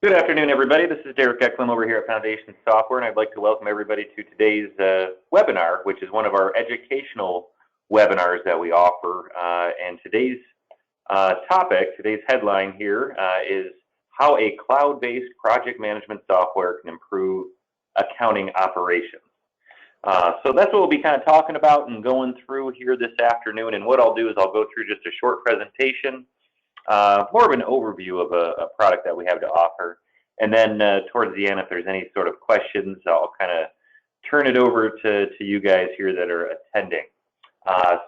Good afternoon, everybody. This is Derek Ecklum over here at Foundation Software, and I'd like to welcome everybody to today's webinar, which is one of our educational webinars that we offer. And today's topic, today's headline here is how a cloud-based project management software can improve accounting operations. So that's what we'll be kind of talking about and going through here this afternoon. And what I'll do is I'll go through just a short presentation, more of an overview of a product that we have to offer. And then towards the end, if there's any sort of questions, I'll kind of turn it over to you guys here that are attending.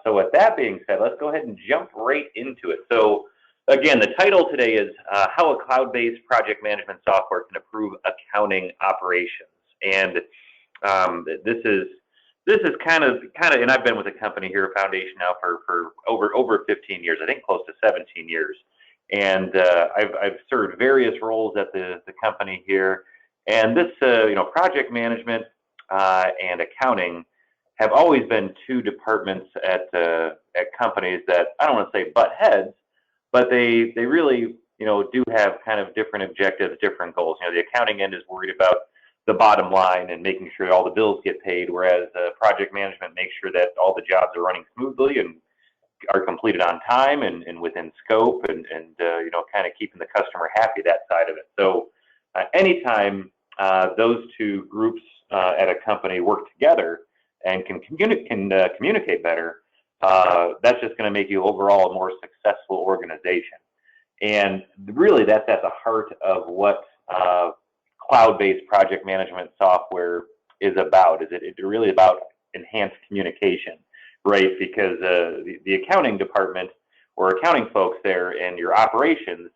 So with that being said, let's go ahead and jump right into it. So again, the title today is how a cloud-based project management software can improve accounting operations. And this is kind of, and I've been with the company here at Foundation now for over 15 years, I think close to 17 years. And I've served various roles at the company here. And this, project management and accounting have always been two departments at companies that, I don't want to say butt heads, but they really, do have kind of different objectives, different goals. The accounting end is worried about the bottom line and making sure all the bills get paid, whereas project management makes sure that all the jobs are running smoothly and are completed on time and within scope and kind of keeping the customer happy, that side of it. So anytime those two groups at a company work together and can communicate better, that's just going to make you overall a more successful organization. And really that's at the heart of what cloud-based project management software is about. It's really about enhanced communication, right? Because the accounting department or accounting folks there and your operations,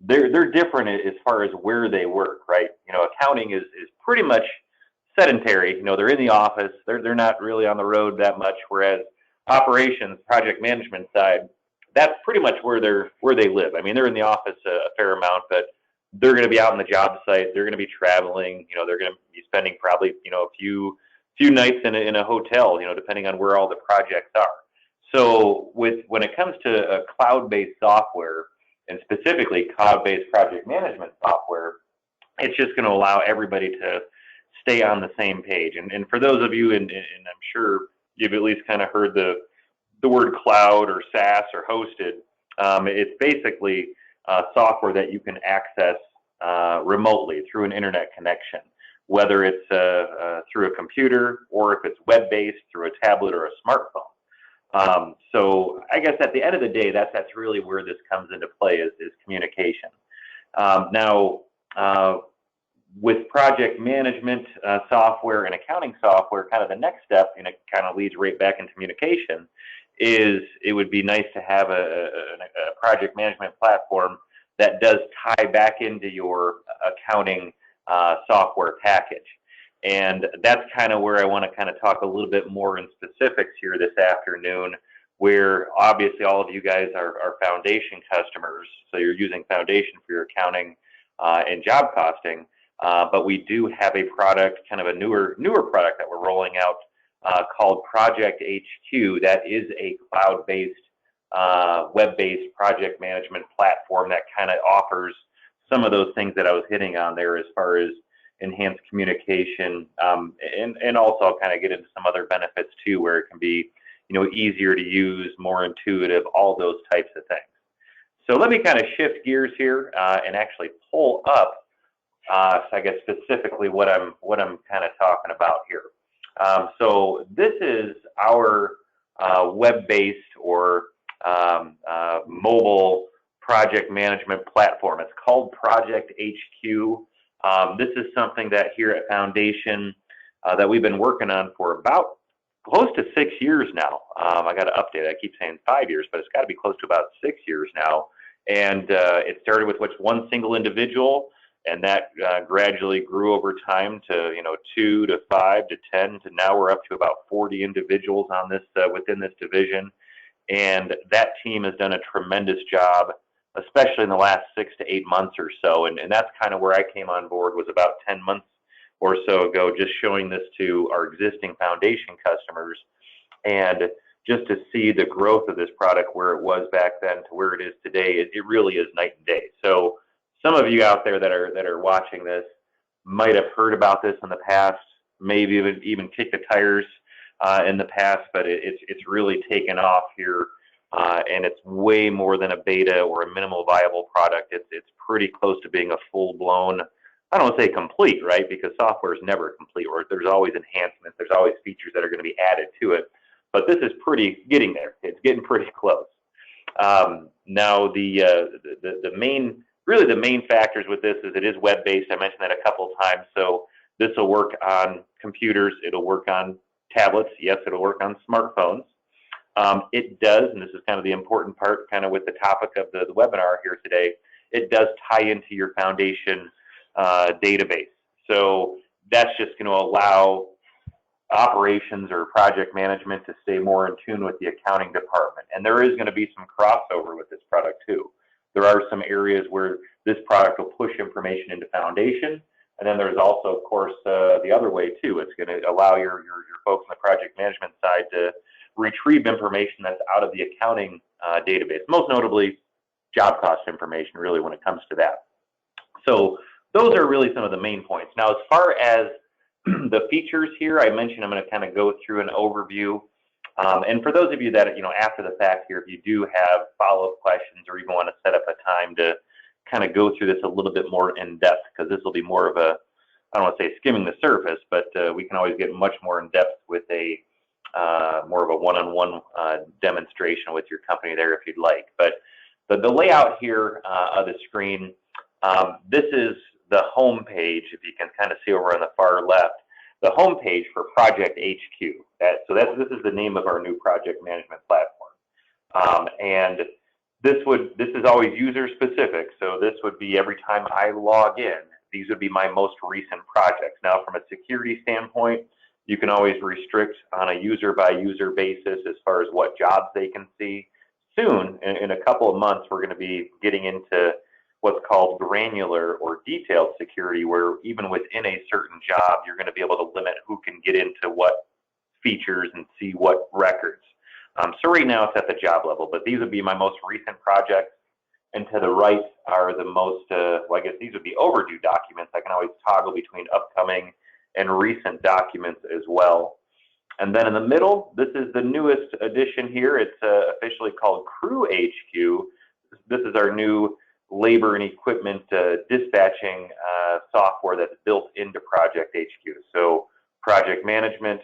they're different as far as where they work, right? Accounting is pretty much sedentary. They're in the office. They're not really on the road that much. Whereas operations, project management side, that's pretty much where they live. I mean, they're in the office a fair amount, but they're going to be out on the job site. They're going to be traveling. They're going to be spending probably a few nights in a hotel. Depending on where all the projects are. So when it comes to a cloud-based software and specifically cloud-based project management software, it's just going to allow everybody to stay on the same page. And for those of you, and I'm sure you've at least kind of heard the word cloud or SaaS or hosted, it's basically software that you can access remotely through an internet connection, whether it's through a computer or if it's web-based through a tablet or a smartphone. So I guess at the end of the day, that's really where this comes into play is communication. Now, with project management software and accounting software, kind of the next step, and it kind of leads right back into communication, is it would be nice to have a project management platform that does tie back into your accounting software package. And that's kind of where I want to kind of talk a little bit more in specifics here this afternoon, where obviously all of you guys are Foundation customers. So you're using Foundation for your accounting and job costing. But we do have a product, kind of a newer product that we're rolling out called ProjectHQ. That is a cloud-based, web-based project management platform that kind of offers some of those things that I was hitting on there as far as enhanced communication, and also I'll kind of get into some other benefits too, where it can be, easier to use, more intuitive, all those types of things. So let me kind of shift gears here and actually pull up, I guess specifically what I'm kind of talking about here. So this is our web-based or mobile project management platform. It's called ProjectHQ. This is something that here at Foundation that we've been working on for about close to 6 years now. I got to update. I keep saying 5 years, but it's got to be close to about 6 years now. And it started with one single individual, and that gradually grew over time to 2 to 5 to 10 to now we're up to about 40 individuals on this within this division. And that team has done a tremendous job, especially in the last 6 to 8 months or so. And that's kind of where I came on board, was about 10 months or so ago, just showing this to our existing Foundation customers. And just to see the growth of this product, where it was back then to where it is today, it really is night and day. So some of you out there that are watching this might have heard about this in the past, maybe even kicked the tires in the past, but it's really taken off here, and it's way more than a beta or a minimal viable product. It's pretty close to being a full-blown, I don't want to say complete, right? Because software is never complete, or there's always enhancements, there's always features that are going to be added to it. But this is getting there. It's getting pretty close. Now the main factors with this is it is web-based. I mentioned that a couple of times. So this will work on computers. It'll work on tablets. Yes, it'll work on smartphones. It does, and this is kind of the important part, kind of with the topic of the webinar here today, it does tie into your foundation database. So that's just going to allow operations or project management to stay more in tune with the accounting department. And there is going to be some crossover with this product too. There are some areas where this product will push information into foundation. And then there's also, of course, the other way too. It's going to allow your folks on the project management side to retrieve information that's out of the accounting database, most notably job cost information, really, when it comes to that. So those are really some of the main points. Now, as far as the features here, I mentioned I'm going to kind of go through an overview. And for those of you that, after the fact here, if you do have follow-up questions or even want to set up a time to kind of go through this a little bit more in depth, because this will be more of a, I don't want to say skimming the surface, but we can always get much more in depth with a more of a one-on-one demonstration with your company there if you'd like. But the layout here of the screen, this is the home page, if you can kind of see over on the far left, the home page for ProjectHQ. This is the name of our new project management platform. And this is always user specific. So this would be every time I log in, these would be my most recent projects. Now, from a security standpoint, you can always restrict on a user by user basis as far as what jobs they can see. Soon, in a couple of months, we're going to be getting into what's called granular or detailed security, where even within a certain job, you're going to be able to limit who can get into what features and see what records. So right now it's at the job level, but these would be my most recent projects. And to the right are the most, I guess these would be overdue documents. I can always toggle between upcoming and recent documents as well. And then in the middle, this is the newest addition here. It's officially called ProjectHQ. This is our new labor and equipment dispatching software that's built into ProjectHQ. So project management,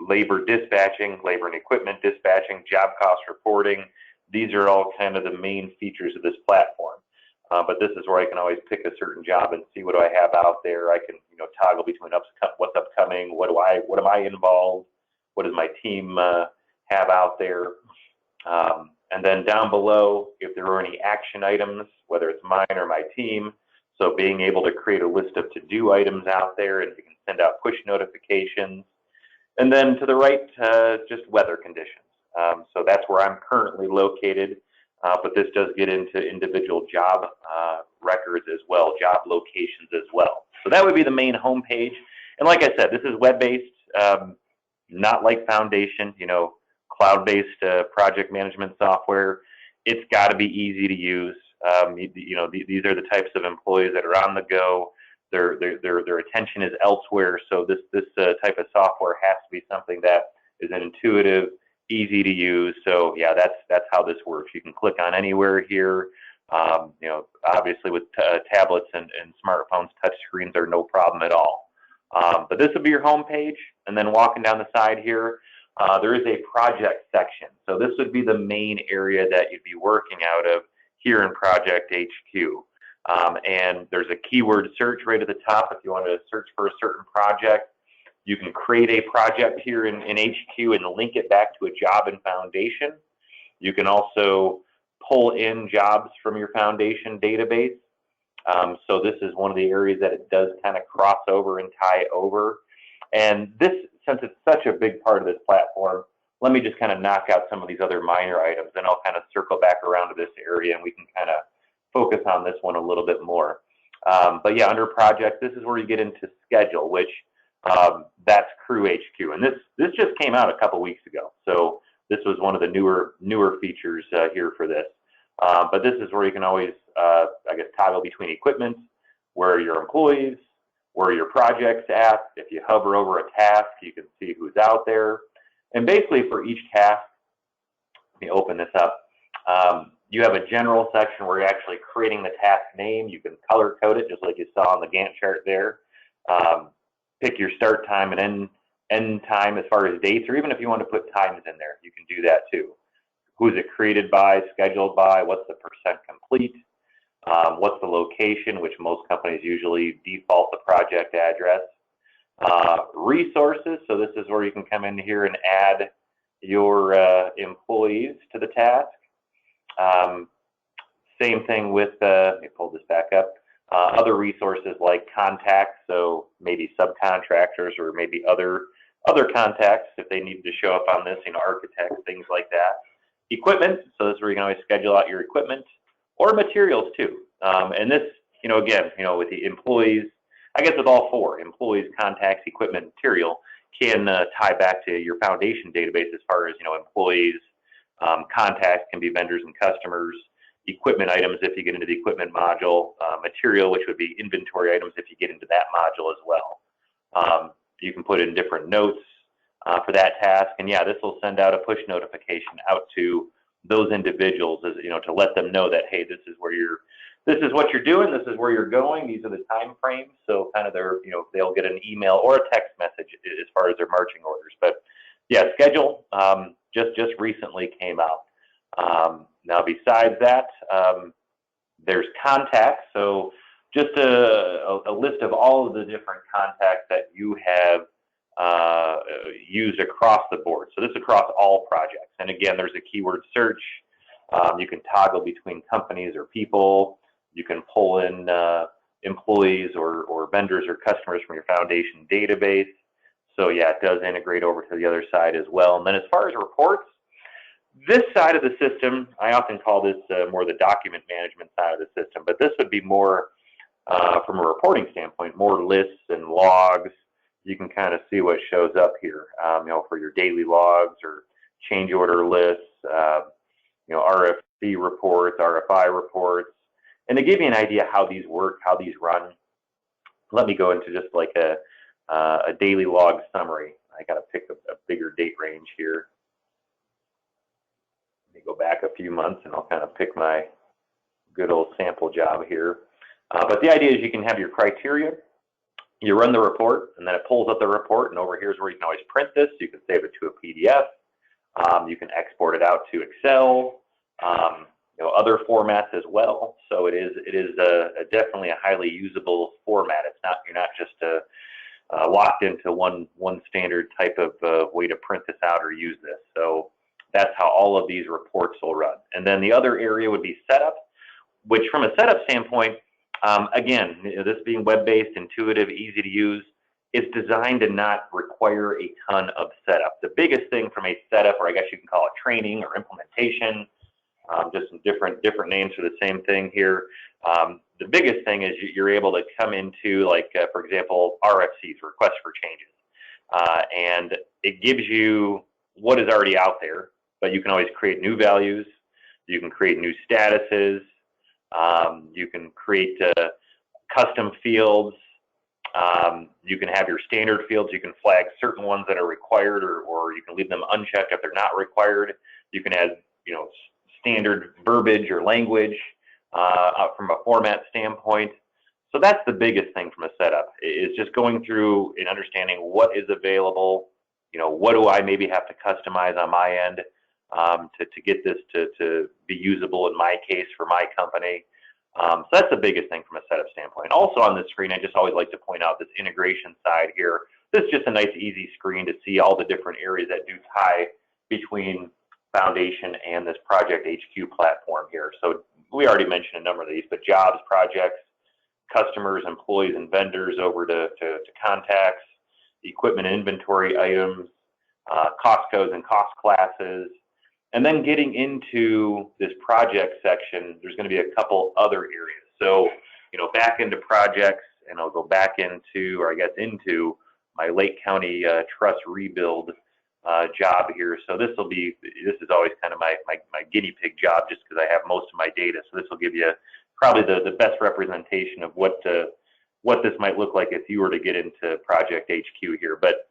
labor dispatching, labor and equipment dispatching, job cost reporting. These are all kind of the main features of this platform. But this is where I can always pick a certain job and see what do I have out there. I can toggle between what's upcoming, what am I involved, what does my team have out there. And then down below, if there are any action items, whether it's mine or my team, so being able to create a list of to-do items out there, and we can send out push notifications. And then to the right, just weather conditions. So that's where I'm currently located, but this does get into individual job records as well, job locations as well. So that would be the main home page. And like I said, this is web-based, not like Foundation, cloud-based project management software. It's got to be easy to use. These are the types of employees that are on the go. Their attention is elsewhere. So this type of software has to be something that is intuitive, easy to use. So yeah, that's how this works. You can click on anywhere here. Obviously with tablets and smartphones, touch screens are no problem at all. But this will be your home page, and then walking down the side here, there is a project section. So this would be the main area that you'd be working out of here in ProjectHQ. And there's a keyword search right at the top. If you want to search for a certain project, you can create a project here in HQ and link it back to a job in Foundation. You can also pull in jobs from your Foundation database. So this is one of the areas that it does kind of cross over and tie over. And this, since it's such a big part of this platform, let me just kind of knock out some of these other minor items, and I'll kind of circle back around to this area and we can kind of focus on this one a little bit more. But yeah, under project, this is where you get into schedule, which that's ProjectHQ. And this just came out a couple weeks ago. So this was one of the newer features here for this. But this is where you can always, I guess, toggle between equipment, where are your employees, where are your projects at. If you hover over a task, you can see who's out there. And basically for each task, let me open this up. You have a general section where you're actually creating the task name. You can color code it just like you saw on the Gantt chart there. Pick your start time and end time as far as dates, or even if you want to put times in there, you can do that too. Who's it created by, scheduled by, what's the percent complete, what's the location, which most companies usually default the project address. Resources, so this is where you can come in here and add your employees to the task. Same thing with, let me pull this back up, other resources like contacts, so maybe subcontractors or maybe other contacts if they need to show up on this, architects, things like that. Equipment, so this is where you can always schedule out your equipment, or materials too. And this, again, with the employees, I guess with all four, employees, contacts, equipment, material, can tie back to your foundation database as far as, employees, contacts can be vendors and customers, equipment items if you get into the equipment module, material, which would be inventory items if you get into that module as well. You can put in different notes for that task, and yeah, this will send out a push notification out to those individuals, as to let them know that, hey, this is what you're doing, this is where you're going, these are the time frames. So kind of they'll get an email or a text message as far as their marching orders. But yeah, schedule just recently came out. Now besides that, there's contacts. So just a list of all of the different contacts that you have used across the board. So this is across all projects. And again, there's a keyword search. You can toggle between companies or people. You can pull in employees or vendors or customers from your foundation database. So yeah, it does integrate over to the other side as well. And then as far as reports, this side of the system, I often call this more the document management side of the system, but this would be more from a reporting standpoint, more lists and logs. You can kind of see what shows up here, for your daily logs or change order lists, RFP reports, RFI reports. And to give you an idea how these work, how these run, let me go into just like a daily log summary. I got to pick a bigger date range here. Let me go back a few months and I'll kind of pick my good old sample job here. But the idea is you can have your criteria, you run the report, and then it pulls up the report, and over here is where you can always print this. You can save it to a PDF. You can export it out to Excel, other formats as well. So it is definitely a highly usable format. You're not just locked into one standard type of way to print this out or use this. So that's how all of these reports will run. And then the other area would be setup, which from a setup standpoint, again, this being web-based, intuitive, easy to use, it's designed to not require a ton of setup. The biggest thing from a setup, or I guess you can call it training or implementation, just some different names for the same thing here. The biggest thing is you're able to come into, like, for example, RFCs, requests for changes. And it gives you what is already out there, but you can always create new values. You can create new statuses. You can create custom fields. You can have your standard fields. You can flag certain ones that are required, or you can leave them unchecked if they're not required. You can add, standard verbiage or language from a format standpoint. So that's the biggest thing from a setup, is just going through and understanding what is available. What do I maybe have to customize on my end to get this to be usable in my case for my company. So that's the biggest thing from a setup standpoint. Also on this screen, I just always like to point out this integration side here. This is just a nice, easy screen to see all the different areas that do tie between Foundation and this ProjectHQ platform here. So we already mentioned a number of these, but jobs, projects, customers, employees, and vendors over to contacts, equipment and inventory items, cost codes and cost classes. And then getting into this project section, there's going to be a couple other areas. So, back into projects, and I'll go back into, or I guess into my Lake County Trust Rebuild job here. So this is always kind of my guinea pig job, just because I have most of my data. So this will give you probably the best representation of what this might look like if you were to get into ProjectHQ here. But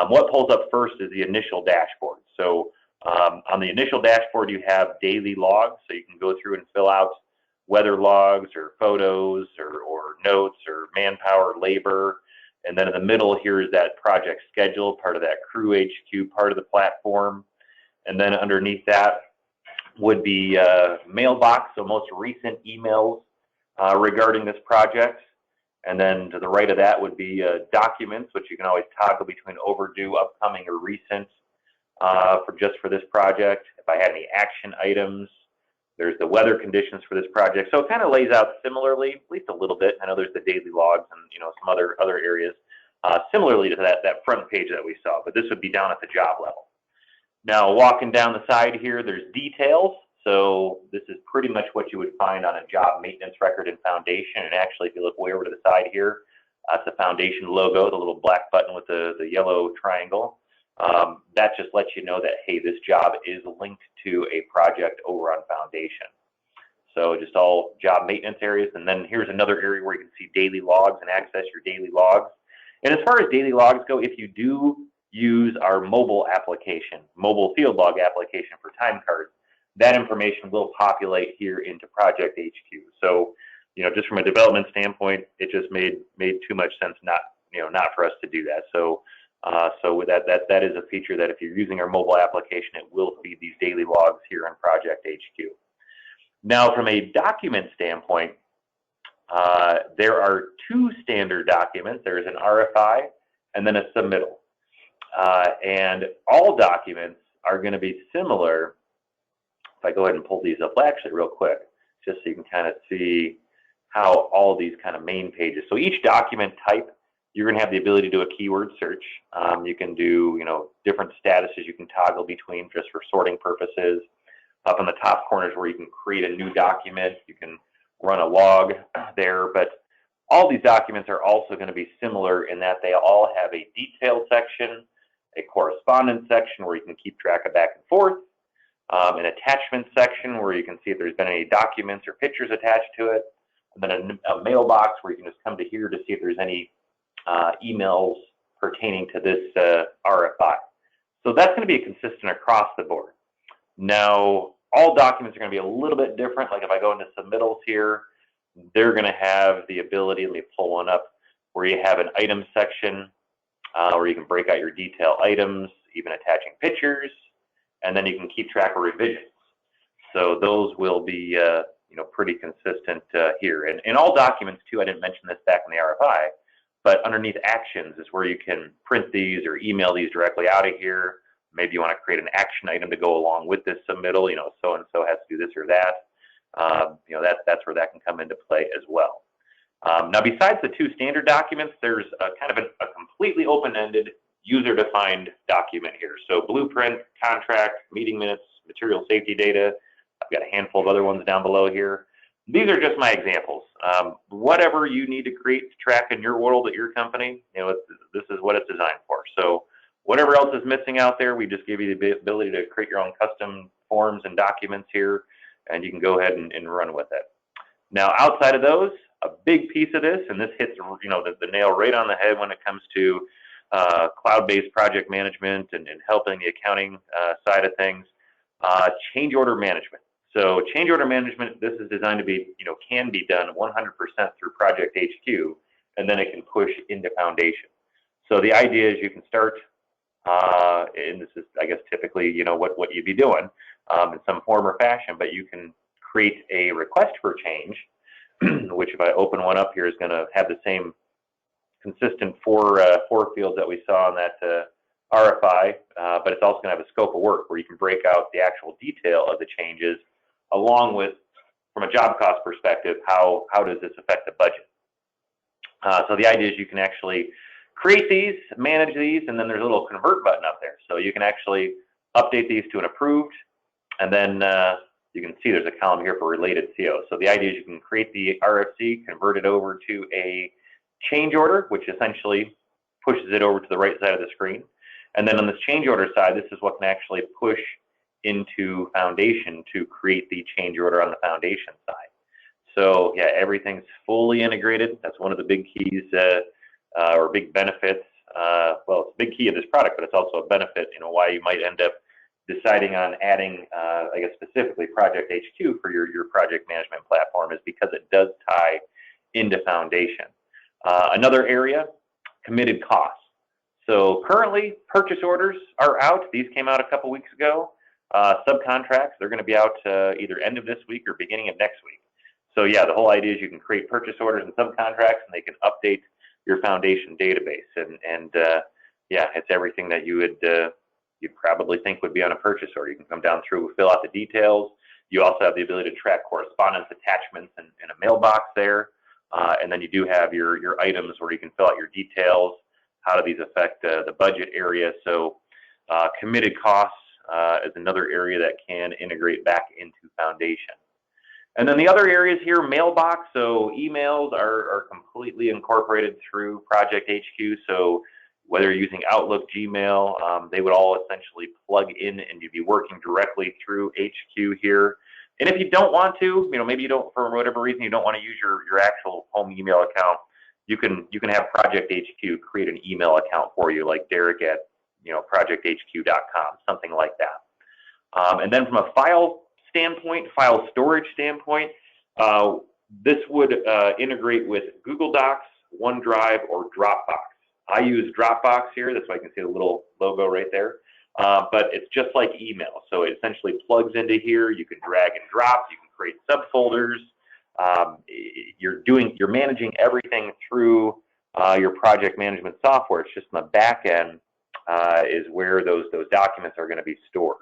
what pulls up first is the initial dashboard. So on the initial dashboard, you have daily logs, so you can go through and fill out weather logs or photos or notes or manpower, labor. And then in the middle here is that project schedule, part of that Crew HQ, part of the platform. And then underneath that would be mailbox, so most recent emails regarding this project. And then to the right of that would be documents, which you can always toggle between overdue, upcoming, or recent for this project. If I had any action items, there's the weather conditions for this project. So it kind of lays out similarly, at least a little bit. I know there's the daily logs and some other areas similarly to that front page that we saw, but this would be down at the job level. Now walking down the side here, there's details. So this is pretty much what you would find on a job maintenance record in Foundation. And actually, if you look way over to the side here, that's the Foundation logo, the little black button with the yellow triangle. That just lets you know that, hey, this job is linked to a project over on Foundation. So just all job maintenance areas. And then here's another area where you can see daily logs and access your daily logs. And as far as daily logs go, if you do use our mobile application, mobile field log application for time cards, that information will populate here into ProjectHQ. So, just from a development standpoint, it just made too much sense not for us to do that. So with that is a feature that if you're using our mobile application, it will feed these daily logs here in ProjectHQ. Now, from a document standpoint, there are two standard documents. There's an RFI and then a submittal. And all documents are going to be similar. If I go ahead and pull these up actually real quick, just so you can kind of see how all these kind of main pages. So each document type, you're going to have the ability to do a keyword search. You can do, different statuses you can toggle between just for sorting purposes. Up in the top corners where you can create a new document, you can run a log there. But all these documents are also going to be similar in that they all have a detailed section, a correspondence section where you can keep track of back and forth, an attachment section where you can see if there's been any documents or pictures attached to it, and then a mailbox where you can just come to here to see if there's any emails pertaining to this RFI. So that's going to be consistent across the board. Now, all documents are going to be a little bit different. Like if I go into submittals here, they're going to have the ability, let me pull one up, where you have an item section where you can break out your detail items, even attaching pictures, and then you can keep track of revisions. So those will be pretty consistent here. And in all documents too, I didn't mention this back in the RFI, but underneath actions is where you can print these or email these directly out of here. Maybe you want to create an action item to go along with this submittal, so-and-so has to do this or that. That's where that can come into play as well. Now, besides the two standard documents, there's kind of a completely open-ended user-defined document here. So blueprint, contract, meeting minutes, material safety data. I've got a handful of other ones down below here. These are just my examples. Whatever you need to create to track in your world at your company, this is what it's designed for. So whatever else is missing out there, we just give you the ability to create your own custom forms and documents here, and you can go ahead and run with it. Now, outside of those, a big piece of this, and this hits the nail right on the head when it comes to cloud-based project management and helping the accounting side of things, change order management. So change order management, this is designed to be, can be done 100% through ProjectHQ, and then it can push into Foundation. So the idea is you can start, and this is, I guess, typically, what you'd be doing in some form or fashion, but you can create a request for change, which if I open one up here is going to have the same consistent four fields that we saw in that RFI, but it's also going to have a scope of work where you can break out the actual detail of the changes along with, from a job cost perspective, how does this affect the budget. So the idea is you can actually create these, manage these, and then there's a little convert button up there. So you can actually update these to an approved, and then you can see there's a column here for related CO. So the idea is you can create the RFC, convert it over to a change order, which essentially pushes it over to the right side of the screen. And then on this change order side, this is what can actually push into foundation to create the change order on the foundation side. So yeah, everything's fully integrated. That's one of the big keys or big benefits. Well, it's a big key of this product, but it's also a benefit, why you might end up deciding on adding, I guess specifically ProjectHQ for your project management platform, is because it does tie into foundation. Another area, committed costs. So currently, purchase orders are out. These came out a couple weeks ago. Subcontracts, they're going to be out either end of this week or beginning of next week. So yeah, the whole idea is you can create purchase orders and subcontracts, and they can update your foundation database. And yeah, it's everything that you'd probably think would be on a purchase order. You can come down through, fill out the details. You also have the ability to track correspondence attachments in a mailbox there. And then you do have your items where you can fill out your details. How do these affect the budget area? So committed costs is another area that can integrate back into foundation. And then the other areas here, mailbox. So emails are completely incorporated through ProjectHQ. So whether you're using Outlook, Gmail, they would all essentially plug in, and you'd be working directly through HQ here. And if you don't want to, maybe you don't, for whatever reason, you don't want to use your actual home email account, you can have ProjectHQ create an email account for you, like Derek at ProjectHQ.com, something like that. And then from a file standpoint, file storage standpoint, this would integrate with Google Docs, OneDrive, or Dropbox. I use Dropbox here. That's why I can see the little logo right there. But it's just like email. So it essentially plugs into here. You can drag and drop. You can create subfolders. You're managing everything through your project management software. It's just on the back end is where those documents are going to be stored.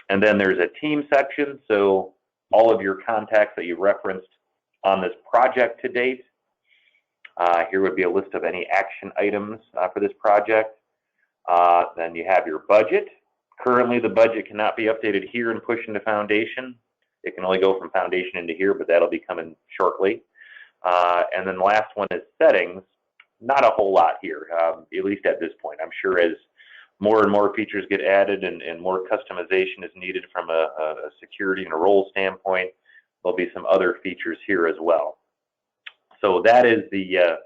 And then there's a team section. So all of your contacts that you referenced on this project to date. Here would be a list of any action items for this project. Then you have your budget. Currently, the budget cannot be updated here and pushed into foundation. It can only go from foundation into here, but that'll be coming shortly. And then the last one is settings. Not a whole lot here, at least at this point. I'm sure as more and more features get added and more customization is needed from a security and a role standpoint, there'll be some other features here as well. So that is the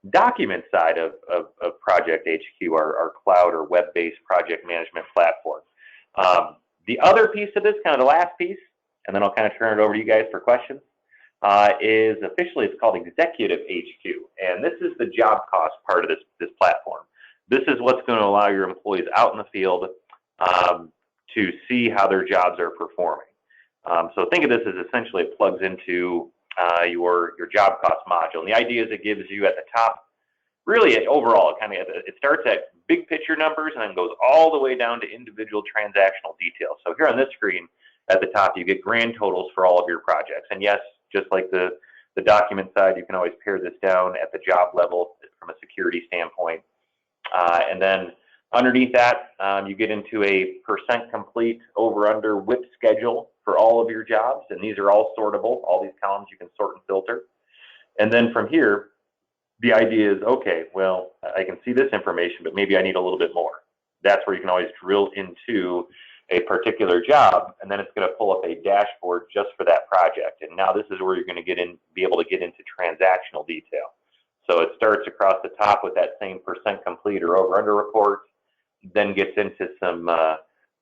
document side of ProjectHQ, our cloud or web-based project management platform. The other piece of this, kind of the last piece, and then I'll kind of turn it over to you guys for questions, is officially it's called Executive HQ. And this is the job cost part of this platform. This is what's going to allow your employees out in the field to see how their jobs are performing. So think of this as essentially it plugs into your job cost module. And the idea is it gives you at the top, really overall, it starts at big picture numbers and then goes all the way down to individual transactional details. So here on this screen at the top, you get grand totals for all of your projects. And yes, just like the document side, you can always pare this down at the job level from a security standpoint. And then underneath that, you get into a % complete over/under WIP schedule for all of your jobs, and these are all sortable. All these columns you can sort and filter. And then from here, the idea is, okay, well, I can see this information, but maybe I need a little bit more. That's where you can always drill into a particular job, and then it's going to pull up a dashboard just for that project. And now this is where you're going to be able to get into transactional detail. So it starts across the top with that same % complete or over/under report, then gets into some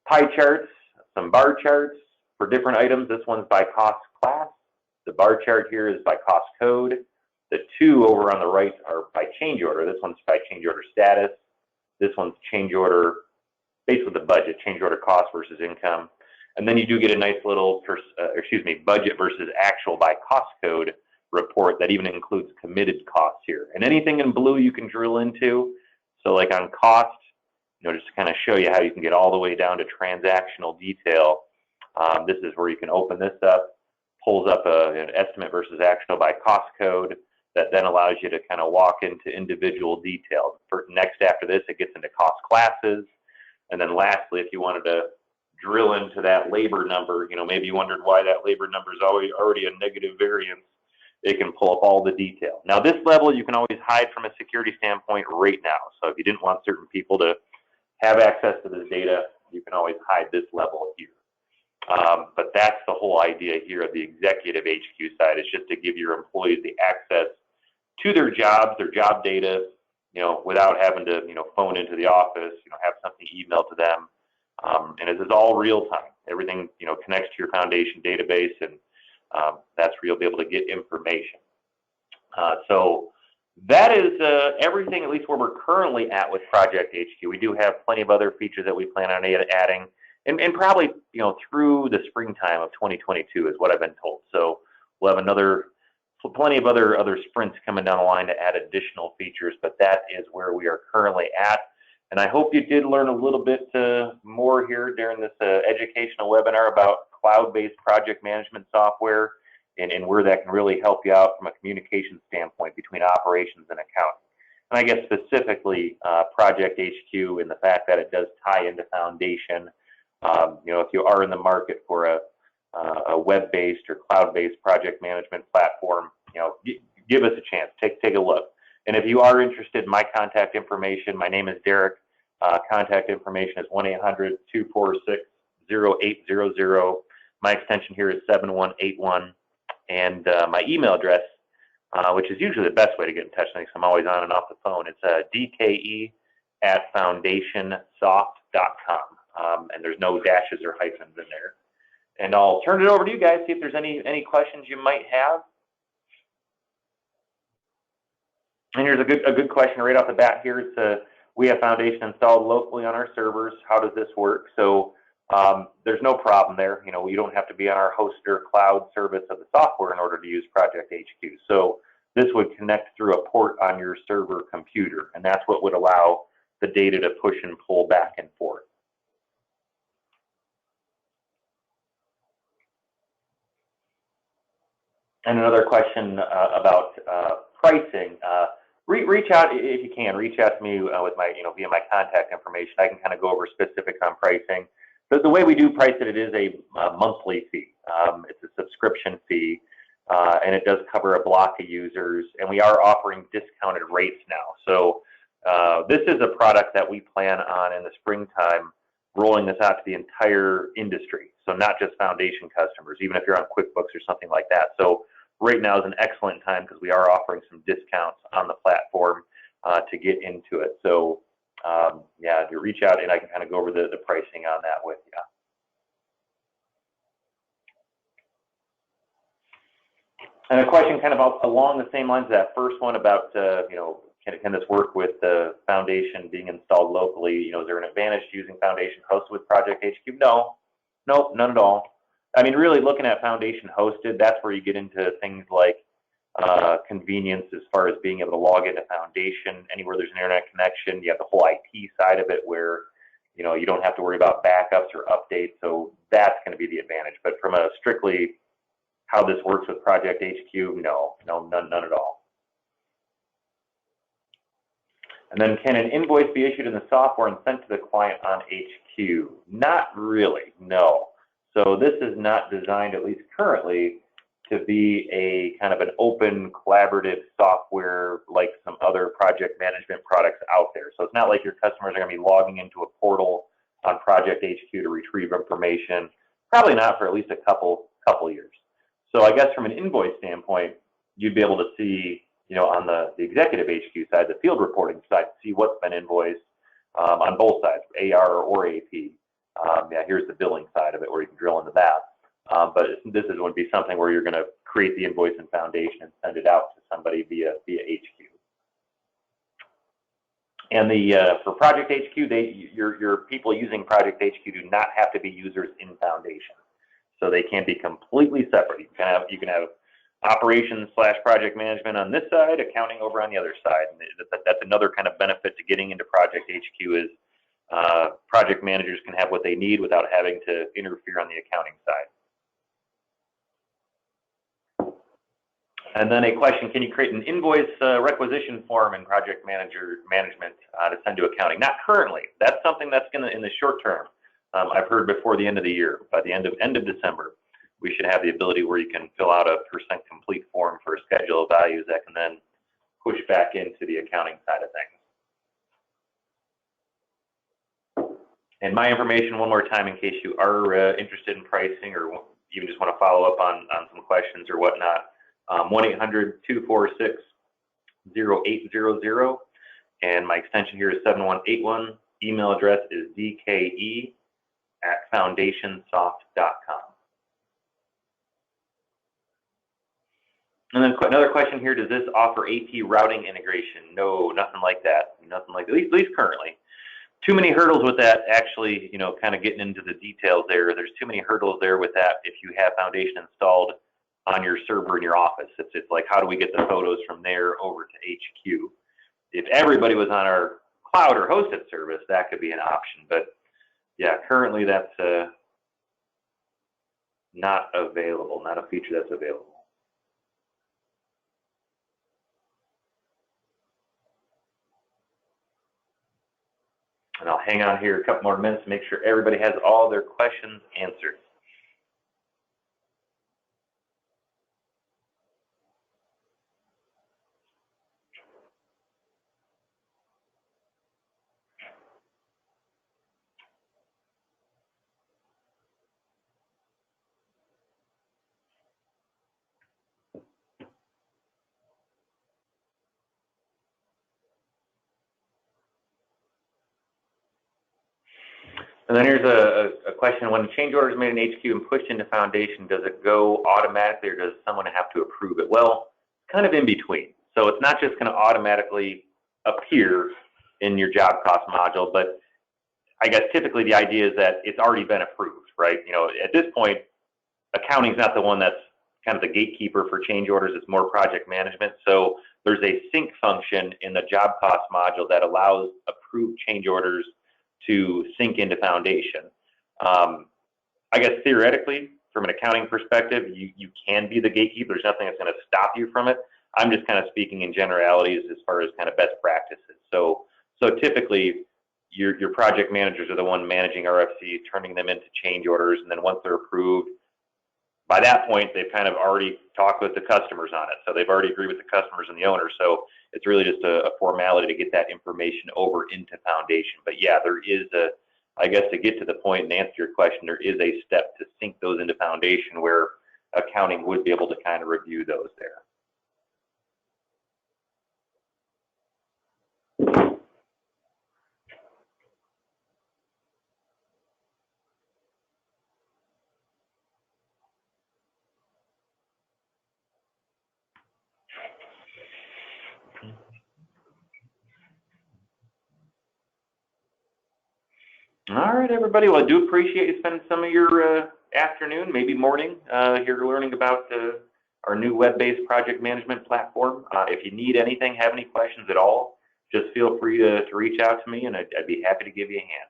pie charts, some bar charts for different items. This one's by cost class. The bar chart here is by cost code. The two over on the right are by change order. This one's by change order status. This one's change order based with the budget, change order cost versus income. And then you do get a nice little, budget versus actual by cost code report that even includes committed costs here. And anything in blue you can drill into. So like on cost, just to kind of show you how you can get all the way down to transactional detail. This is where you can open this up, pulls up an estimate versus actual by cost code that then allows you to kind of walk into individual details. Next after this, it gets into cost classes. And then lastly, if you wanted to drill into that labor number, maybe you wondered why that labor number is already a negative variance, it can pull up all the detail. Now this level you can always hide from a security standpoint right now. So if you didn't want certain people to have access to this data, you can always hide this level here. But that's the whole idea here of the executive HQ side, is just to give your employees the access to their jobs, their job data, without having to, phone into the office, have something emailed to them. And this is all real time. Everything, connects to your foundation database, and that's where you'll be able to get information. So that is everything, at least where we're currently at with ProjectHQ. We do have plenty of other features that we plan on adding, and probably, through the springtime of 2022 is what I've been told. So we'll have plenty of other sprints coming down the line to add additional features, but that is where we are currently at. And I hope you did learn a little bit more here during this educational webinar about cloud-based project management software and where that can really help you out from a communication standpoint between operations and accounting. And I guess specifically ProjectHQ and the fact that it does tie into Foundation. If you are in the market for a web-based or cloud-based project management platform, give us a chance. Take a look. And if you are interested in my contact information, my name is Derek. Contact information is 1-800-246-0800. My extension here is 7181. And my email address, which is usually the best way to get in touch with me because I'm always on and off the phone, it's dke@foundationsoft.com. And there's no dashes or hyphens in there. And I'll turn it over to you guys, see if there's any questions you might have. And here's a good question right off the bat here. It's we have Foundation installed locally on our servers. How does this work? So there's no problem there. You don't have to be on our hosted or cloud service of the software in order to use ProjectHQ. So this would connect through a port on your server computer, and that's what would allow the data to push and pull back and forth. And another question about pricing. Reach out if you can. Reach out to me with my, via my contact information. I can kind of go over specifics on pricing. The way we do price it, it is a monthly fee. It's a subscription fee, and it does cover a block of users. And we are offering discounted rates now. So this is a product that we plan on in the springtime rolling this out to the entire industry. So not just Foundation customers, even if you're on QuickBooks or something like that. So right now is an excellent time because we are offering some discounts on the platform to get into it. So yeah, you reach out and I can kind of go over the pricing on that with you. And a question kind of along the same lines as that first one about, can this work with the Foundation being installed locally? Is there an advantage to using Foundation hosted with ProjectHQ? No, none at all. I mean, really looking at Foundation hosted, that's where you get into things like convenience as far as being able to log into Foundation anywhere there's an internet connection. You have the whole IT side of it where, you don't have to worry about backups or updates. So that's going to be the advantage. But from a strictly how this works with ProjectHQ, no, none at all. And then can an invoice be issued in the software and sent to the client on HQ? Not really, no. So this is not designed, at least currently, to be a kind of an open collaborative software like some other project management products out there. So it's not like your customers are going to be logging into a portal on ProjectHQ to retrieve information. Probably not for at least a couple years. So I guess from an invoice standpoint, you'd be able to see, on the executive HQ side, the field reporting side, see what's been invoiced on both sides, AR or AP. Yeah, here's the billing side of it where you can drill into that. But this is going to be something where you're going to create the invoice in Foundation and send it out to somebody via HQ. And for ProjectHQ, your people using ProjectHQ do not have to be users in Foundation, so they can be completely separate. You can have operations/project management on this side, accounting over on the other side. And that's another kind of benefit to getting into ProjectHQ is project managers can have what they need without having to interfere on the accounting side. And then a question, can you create an invoice requisition form in project management to send to accounting? Not currently. That's something that's going to, in the short term, I've heard before the end of the year, by the end of December, we should have the ability where you can fill out a % complete form for a schedule of values that can then push back into the accounting side of things. And my information one more time in case you are interested in pricing or even just want to follow up on some questions or whatnot. 1-800-246-0800, and my extension here is 7181. Email address is dke@foundationsoft.com. And then another question here, does this offer AP routing integration? No, nothing like that. Nothing like that, at least currently. Too many hurdles with that, actually, you know, kind of getting into the details there. There's too many hurdles there with that if you have Foundation installed on your server in your office. It's like, how do we get the photos from there over to HQ? If everybody was on our cloud or hosted service, that could be an option. But yeah, currently that's not available, not a feature that's available. And I'll hang on here a couple more minutes to make sure everybody has all their questions answered. And then here's a question. When a change order is made in HQ and pushed into Foundation, does it go automatically or does someone have to approve it? Well, kind of in between. So it's not just going to automatically appear in your job cost module, but I guess typically the idea is that it's already been approved, right? You know, at this point, accounting's not the one that's kind of the gatekeeper for change orders. It's more project management. So there's a sync function in the job cost module that allows approved change orders to sync into Foundation. I guess theoretically, from an accounting perspective, you can be the gatekeeper. There's nothing that's going to stop you from it. I'm just kind of speaking in generalities as far as kind of best practices. So typically, your project managers are the one managing RFCs, turning them into change orders, and then once they're approved, by that point, they've kind of already talked with the customers on it. So they've already agreed with the customers and the owner. So it's really just a formality to get that information over into Foundation. But yeah, there is I guess to get to the point and answer your question, there is a step to sync those into Foundation where accounting would be able to kind of review those there. All right, everybody. Well, I do appreciate you spending some of your afternoon, maybe morning, here learning about our new web-based project management platform. If you need anything, have any questions at all, just feel free to reach out to me, and I'd be happy to give you a hand.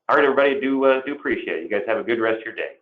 All right, everybody. Do appreciate it. You guys have a good rest of your day.